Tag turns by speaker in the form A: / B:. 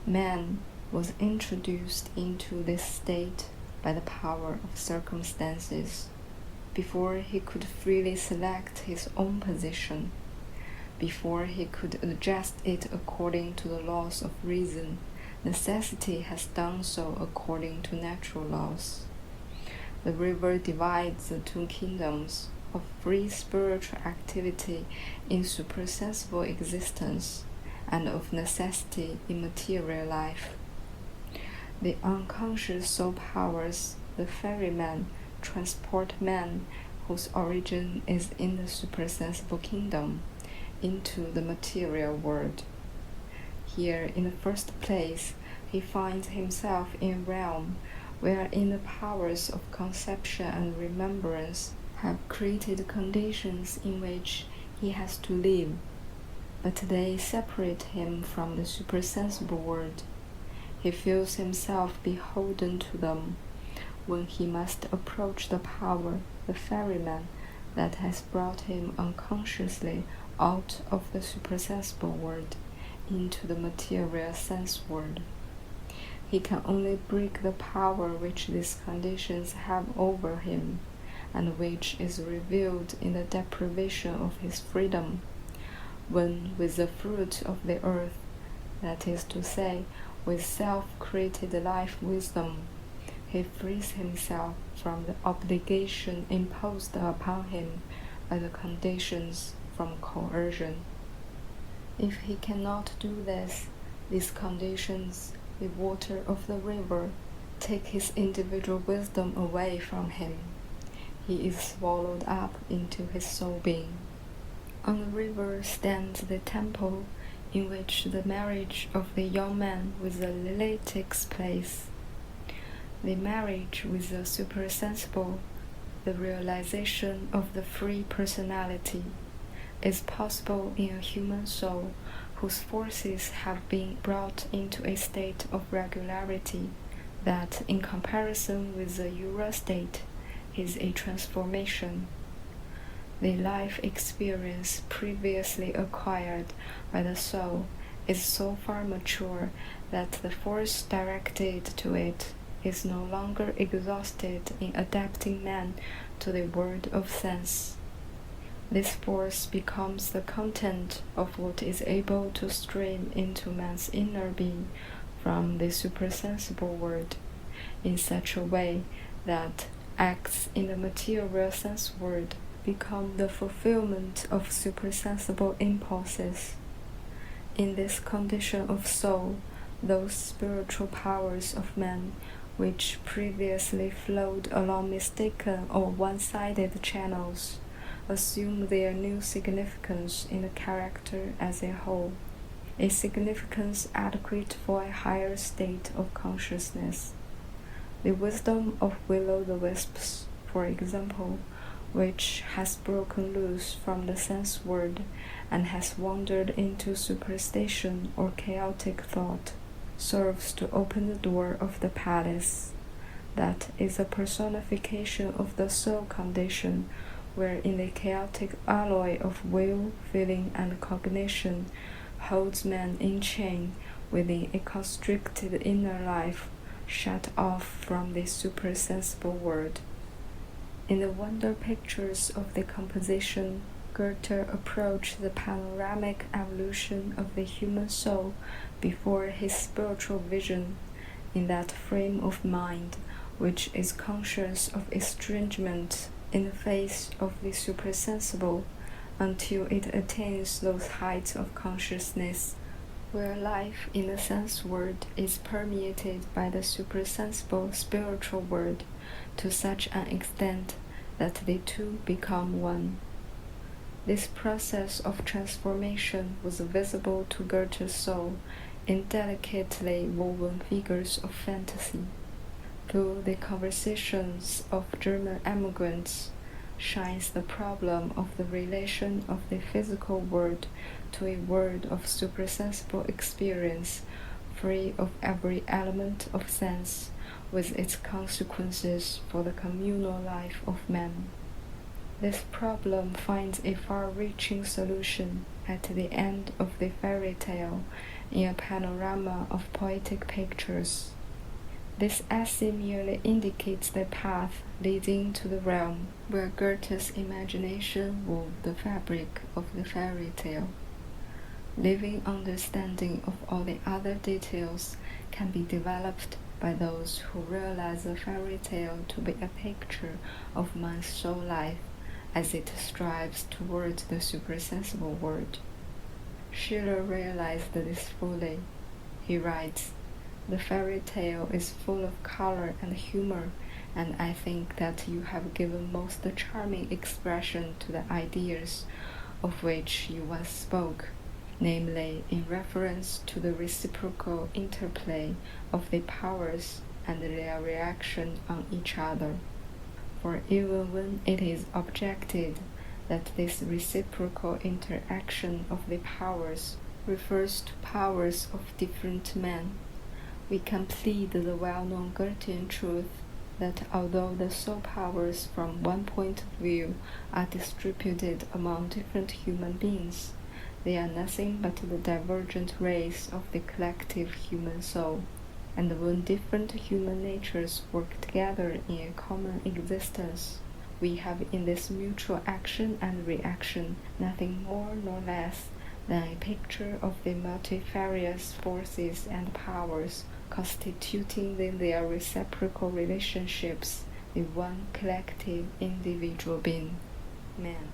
A: Man was introduced into this state by the power of circumstances, before he could freely select his own position, before he could adjust it according to the laws of reason. Necessity has done so according to natural laws. The river divides the two kingdoms of free spiritual activity in supersensible existence and of necessity in material life. The unconscious soul powers, the ferryman, transport man whose origin is in the supersensible kingdom into the material world. Here, in the first place, he finds himself in a realm wherein the powers of conception and remembrance have created conditions in which he has to live, but they separate him from the supersensible world. He feels himself beholden to them when he must approach the power, the ferryman, that has brought him unconsciously out of the supersensible world into the material sense world. He can only break the power which these conditions have over him, and which is revealed in the deprivation of his freedom, when with the fruit of the earth, that is to say, with self-created life wisdom, he frees himself from the obligation imposed upon him by the conditions from coercion. If he cannot do this, these conditions, the water of the river, take his individual wisdom away from him. He is swallowed up into his soul being. On the river stands the temple in which the marriage of the young man with the lily takes place. The marriage with the supersensible, the realization of the free personality, is possible in a human soul whose forces have been brought into a state of regularity that, in comparison with the Ura state, is a transformation. The life experience previously acquired by the soul is so far mature that the force directed to it is no longer exhausted in adapting man to the world of sense. This force becomes the content of what is able to stream into man's inner being from the supersensible world, in such a way that acts in the material sense world become the fulfillment of supersensible impulses. In this condition of soul, those spiritual powers of man, which previously flowed along mistaken or one-sided channels, assume their new significance in the character as a whole, a significance adequate for a higher state of consciousness. The wisdom of will-o'-the-wisps, for example, which has broken loose from the sense world and has wandered into superstition or chaotic thought, serves to open the door of the palace. That is a personification of the soul condition, wherein the chaotic alloy of will, feeling, and cognition holds man in chain within a constricted inner life, shut off from the supersensible world. In the wonder pictures of the composition, Goethe approached the panoramic evolution of the human soul before his spiritual vision, in that frame of mind which is conscious of estrangement in the face of the supersensible, until it attains those heights of consciousness where life in the sense world is permeated by the supersensible spiritual world to such an extent that the two become one. This process of transformation was visible to Goethe's soul in delicately woven figures of fantasy. Through the conversations of German emigrants shines the problem of the relation of the physical world to a world of supersensible experience, free of every element of sense, with its consequences for the communal life of man. This problem finds a far-reaching solution at the end of the fairy tale in a panorama of poetic pictures. This essay merely indicates the path leading to the realm where Goethe's imagination wove the fabric of the fairy tale. Living understanding of all the other details can be developed by those who realize a fairy tale to be a picture of man's soul life as it strives towards the supersensible world. Schiller realized this fully. He writes, "The fairy tale is full of color and humor, and I think that you have given most charming expression to the ideas of which you once spoke, namely in reference to the reciprocal interplay of the powers and their reaction on each other. For even when it is objected that this reciprocal interaction of the powers refers to powers of different men, we can plead the well-known Goethean truth that although the soul powers from one point of view are distributed among different human beings, they are nothing but the divergent rays of the collective human soul, and when different human natures work together in a common existence, we have in this mutual action and reaction nothing more nor less than a picture of the multifarious forces and powers constituting in their reciprocal relationships the one collective individual being, man."